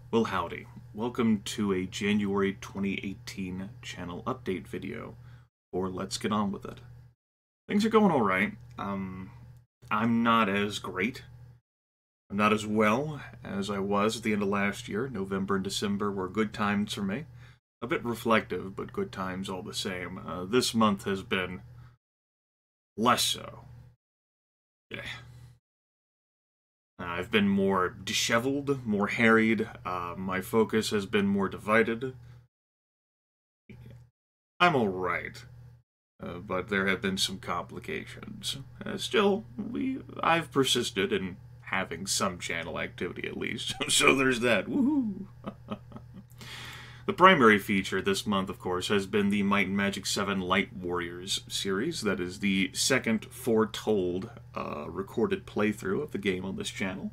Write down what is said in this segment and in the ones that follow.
Well, howdy. Welcome to a January 2018 channel update video for Let's Get On With It. Things are going alright. I'm not as great. I'm not as well as I was at the end of last year. November and December were good times for me. A bit reflective, but good times all the same. This month has been less so. Yeah. I've been more disheveled, more harried. My focus has been more divided. I'm alright, but there have been some complications. Still, I've persisted in having some channel activity at least, so there's that. Woohoo! The primary feature this month, of course, has been the Might and Magic 7 Light Warriors series. That is the second foretold recorded playthrough of the game on this channel,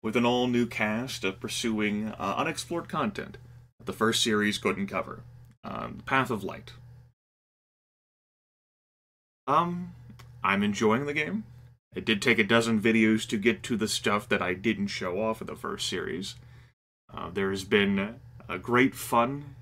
with an all-new cast of pursuing unexplored content that the first series couldn't cover. Path of Light. I'm enjoying the game. It did take a dozen videos to get to the stuff that I didn't show off in the first series. There has been a great fun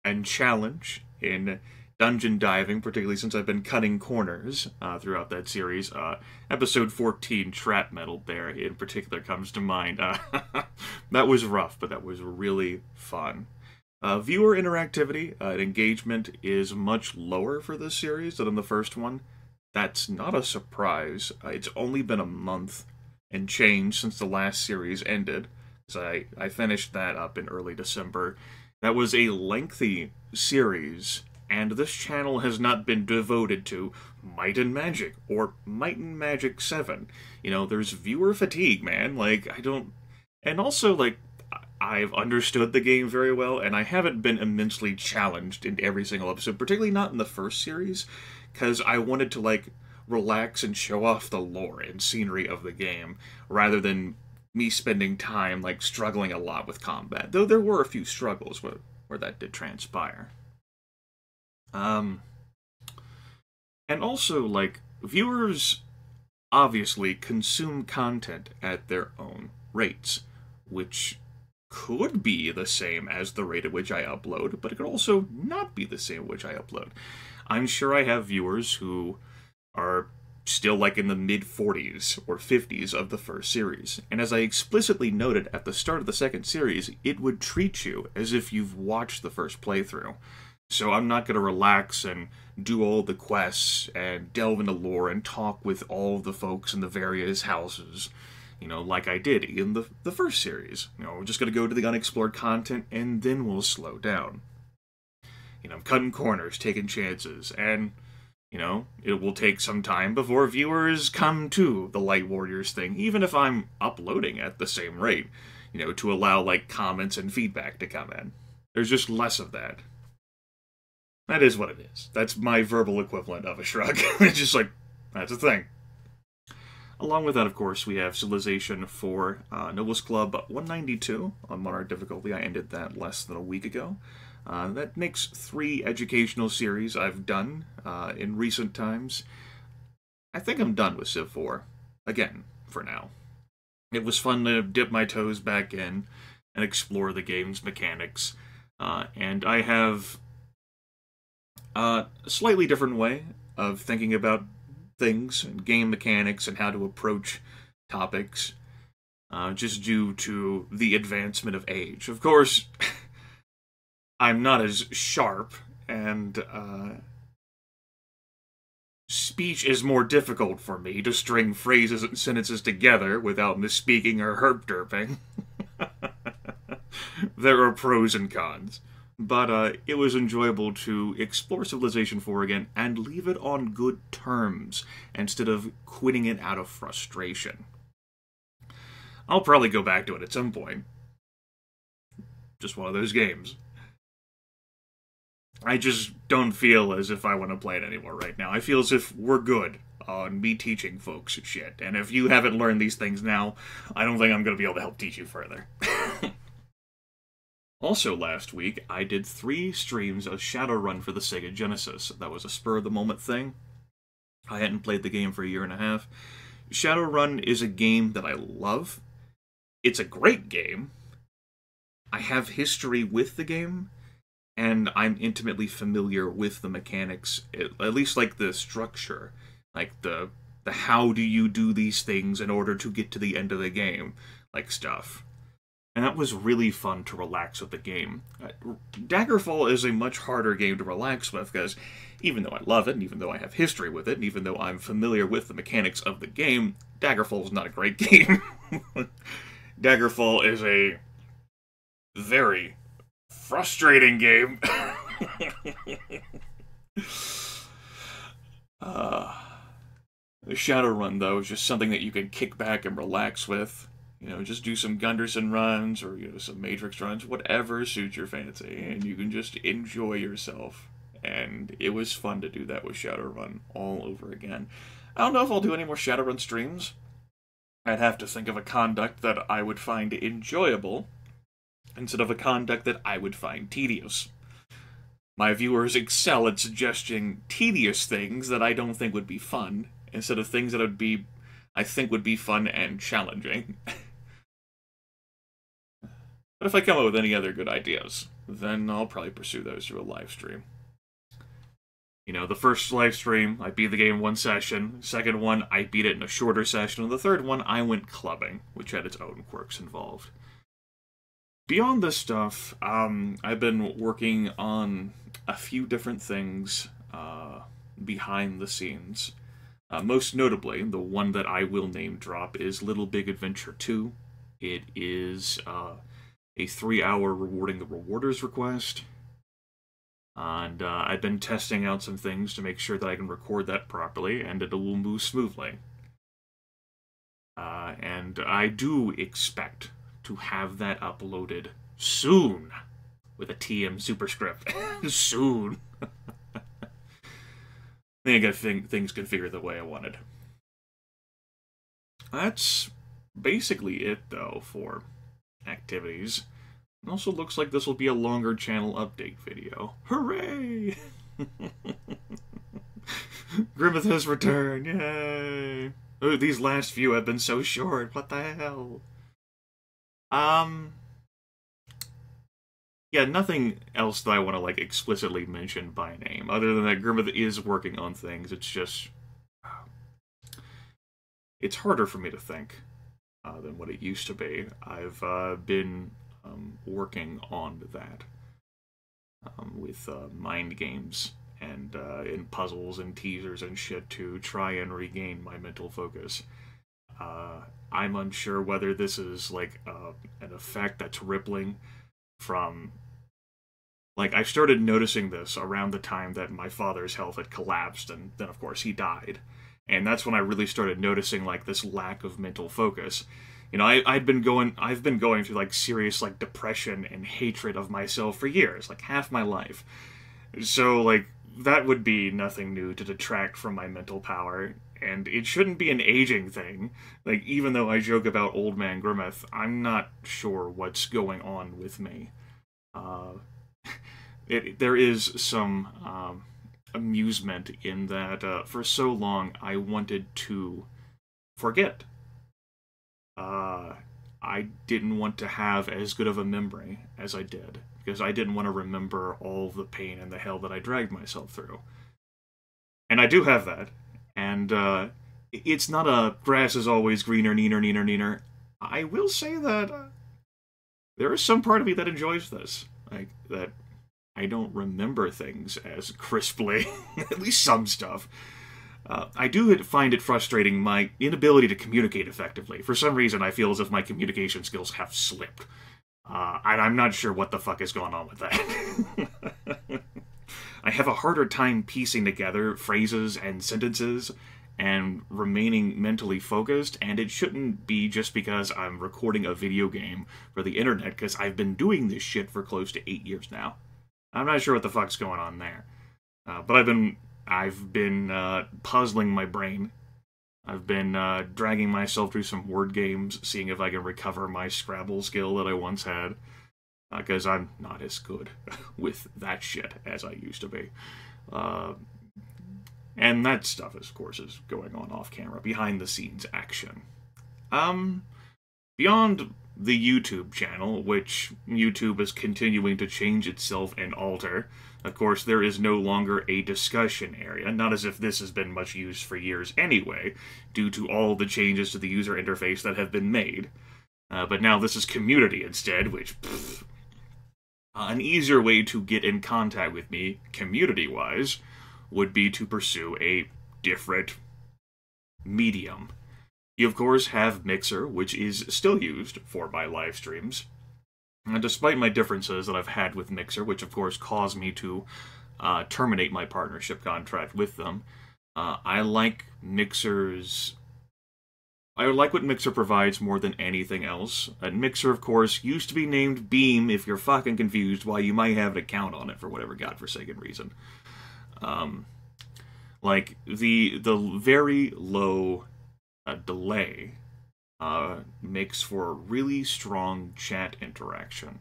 and challenge in dungeon diving, particularly since I've been cutting corners throughout that series. Episode 14, Trap Metal, there in particular comes to mind. That was rough, but that was really fun. Viewer interactivity and engagement is much lower for this series than in the first one. That's not a surprise. It's only been a month and change since the last series ended. So I finished that up in early December. That was a lengthy series, and this channel has not been devoted to Might and Magic or Might and Magic 7. You know, there's viewer fatigue, man. Like, I don't... And also, like, I've understood the game very well, and I haven't been immensely challenged in every single episode, particularly not in the first series, because I wanted to, like, relax and show off the lore and scenery of the game, rather than me spending time, like, struggling a lot with combat. Though there were a few struggles where that did transpire. And also, like, viewers obviously consume content at their own rates, which could be the same as the rate at which I upload, but it could also not be the same at which I upload. I'm sure I have viewers who are still like in the mid-40s or 50s of the first series, and as I explicitly noted at the start of the second series, it would treat you as if you've watched the first playthrough. So I'm not going to relax and do all the quests and delve into lore and talk with all the folks in the various houses, you know, like I did in the first series. You know, we're just going to go to the unexplored content, and then we'll slow down. You know, I'm cutting corners, taking chances, and, you know, it will take some time before viewers come to the Light Warriors thing, even if I'm uploading at the same rate, you know, to allow, like, comments and feedback to come in. There's just less of that. That is what it is. That's my verbal equivalent of a shrug. It's just like, that's a thing. Along with that, of course, we have Civilization 4 Noblest Club 192 on Monarch difficulty. I ended that less than a week ago. That makes 3 educational series I've done in recent times. I think I'm done with Civ 4. Again, for now. It was fun to dip my toes back in and explore the game's mechanics. And I have a slightly different way of thinking about things and game mechanics and how to approach topics, just due to the advancement of age. Of course, I'm not as sharp, and speech is more difficult for me to string phrases and sentences together without misspeaking or herp-derping. There are pros and cons. But it was enjoyable to explore Civilization 4 again and leave it on good terms instead of quitting it out of frustration. I'll probably go back to it at some point. Just one of those games. I just don't feel as if I want to play it anymore right now. I feel as if we're good on me teaching folks shit. And if you haven't learned these things now, I don't think I'm going to be able to help teach you further. Also last week, I did 3 streams of Shadowrun for the Sega Genesis. That was a spur-of-the-moment thing. I hadn't played the game for a year and a half. Shadowrun is a game that I love. It's a great game. I have history with the game, and I'm intimately familiar with the mechanics, at least like the structure, like the how do you do these things in order to get to the end of the game, like stuff. And that was really fun to relax with the game. Daggerfall is a much harder game to relax with, because even though I love it, and even though I have history with it, and even though I'm familiar with the mechanics of the game, Daggerfall is not a great game. Daggerfall is a very frustrating game. Shadowrun, though, is just something that you can kick back and relax with. You know, just do some Gunderson runs, or, you know, some Matrix runs, whatever suits your fancy, and you can just enjoy yourself. And it was fun to do that with Shadowrun all over again. I don't know if I'll do any more Shadowrun streams. I'd have to think of a conduct that I would find enjoyable, instead of a conduct that I would find tedious. My viewers excel at suggesting tedious things that I don't think would be fun, instead of things that I think would be fun and challenging. But if I come up with any other good ideas, then I'll probably pursue those through a live stream. You know, the first live stream, I beat the game in one session. Second one, I beat it in a shorter session. And the third one, I went clubbing, which had its own quirks involved. Beyond this stuff, I've been working on a few different things behind the scenes. Most notably, the one that I will name drop is Little Big Adventure 2. It is a 3-hour rewarding the rewarders request. And I've been testing out some things to make sure that I can record that properly, and it will move smoothly. And I do expect to have that uploaded soon, with a TM superscript. Soon. I think I got things configured the way I wanted. That's basically it, though, for activities. It also looks like this will be a longer channel update video. Hooray! Grimith has returned, yay! Oh, these last few have been so short, what the hell? Yeah, nothing else that I want to, like, explicitly mention by name, other than that Grimith is working on things. It's just... it's harder for me to think than what it used to be. I've been working on that with mind games and in puzzles and teasers and shit to try and regain my mental focus. I'm unsure whether this is like an effect that's rippling from... like, I started noticing this around the time that my father's health had collapsed, and then of course he died. And that's when I really started noticing like this lack of mental focus. You know, I've been going through like serious like depression and hatred of myself for years, like half my life. So like that would be nothing new to detract from my mental power, and it shouldn't be an aging thing. Like, even though I joke about old man Grimith, I'm not sure what's going on with me. There is some amusement in that for so long I wanted to forget. I didn't want to have as good of a memory as I did, because I didn't want to remember all the pain and the hell that I dragged myself through. And I do have that, and it's not a grass is always greener, neener, neener, neener. I will say that there is some part of me that enjoys this. Like, that I don't remember things as crisply, at least some stuff. I do find it frustrating, my inability to communicate effectively. For some reason, I feel as if my communication skills have slipped. And I'm not sure what the fuck is going on with that. I have a harder time piecing together phrases and sentences and remaining mentally focused, and it shouldn't be just because I'm recording a video game for the internet, because I've been doing this shit for close to 8 years now. I'm not sure what the fuck's going on there. But I've been puzzling my brain. I've been dragging myself through some word games, seeing if I can recover my Scrabble skill that I once had. Because I'm not as good with that shit as I used to be. And that stuff, of course, is going on off-camera, behind-the-scenes action. Beyond the YouTube channel, which YouTube is continuing to change itself and alter. Of course, there is no longer a discussion area, not as if this has been much used for years anyway, due to all the changes to the user interface that have been made. But now this is community instead, which, an easier way to get in contact with me, community-wise, would be to pursue a different medium. You, of course, have Mixer, which is still used for my live streams. And despite my differences that I've had with Mixer, which of course caused me to terminate my partnership contract with them, I like Mixer's... I like what Mixer provides more than anything else. And Mixer, of course, used to be named Beam if you're fucking confused why you might have an account on it for whatever godforsaken reason. Like, the very low delay makes for really strong chat interaction,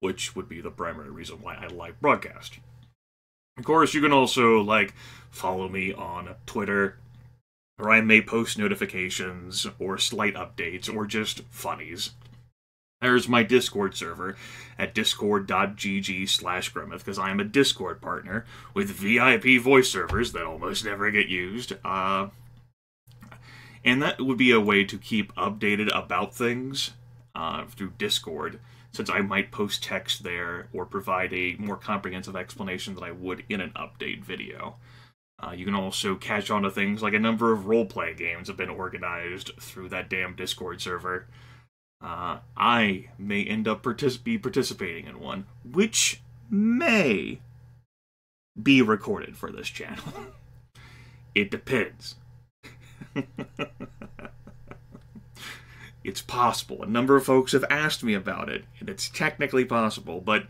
which would be the primary reason why I like broadcast. Of course, you can also, like, follow me on Twitter, where I may post notifications, or slight updates, or just funnies. There's my Discord server at discord.gg/Grimith, because I am a Discord partner with VIP voice servers that almost never get used. And that would be a way to keep updated about things through Discord, since I might post text there or provide a more comprehensive explanation than I would in an update video. You can also catch on to things like a number of roleplay games have been organized through that damn Discord server. I may end up participating in one, which may be recorded for this channel. It depends. It's possible. A number of folks have asked me about it, and it's technically possible, but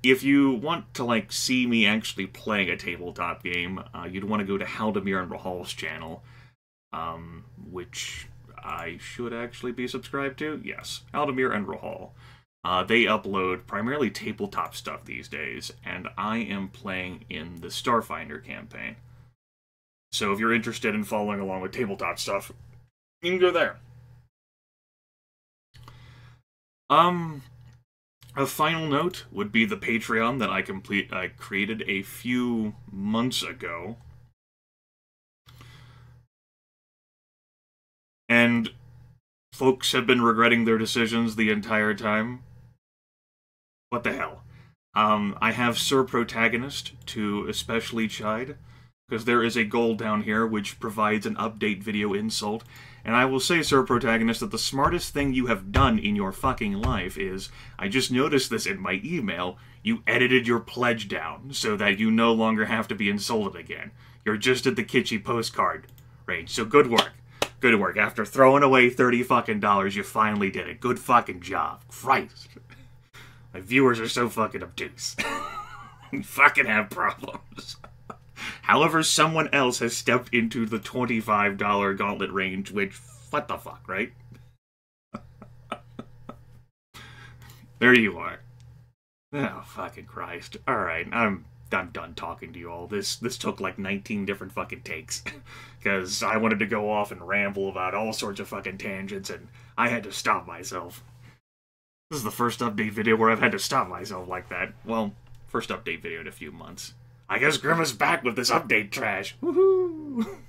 if you want to, like, see me actually playing a tabletop game, you'd want to go to Haldemir and Rahal's channel, which I should actually be subscribed to. Yes, Haldemir and Rahal. They upload primarily tabletop stuff these days, and I am playing in the Starfinder campaign. So if you're interested in following along with tabletop stuff, you can go there. A final note would be the Patreon that I created a few months ago. And folks have been regretting their decisions the entire time. What the hell? I have Sir Protagonist to especially chide, because there is a goal down here which provides an update video insult. And I will say, Sir Protagonist, that the smartest thing you have done in your fucking life is, I just noticed this in my email, you edited your pledge down so that you no longer have to be insulted again. You're just at the kitschy postcard range, so good work. Good work. After throwing away $30 fucking, you finally did it. Good fucking job. Christ. My viewers are so fucking obtuse. You fucking have problems. However, someone else has stepped into the $25 gauntlet range, which, what the fuck, right? There you are. Oh, fucking Christ. Alright, I'm done talking to you all. This took like 19 different fucking takes. Because I wanted to go off and ramble about all sorts of fucking tangents, and I had to stop myself. This is the first update video where I've had to stop myself like that. Well, first update video in a few months. I guess Grimith's back with this update trash. Woohoo!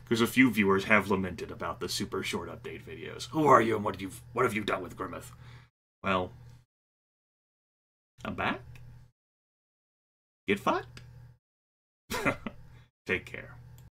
Because a few viewers have lamented about the super short update videos. Who are you and what have you done with Grimith? Well, I'm back. Get fucked. Take care.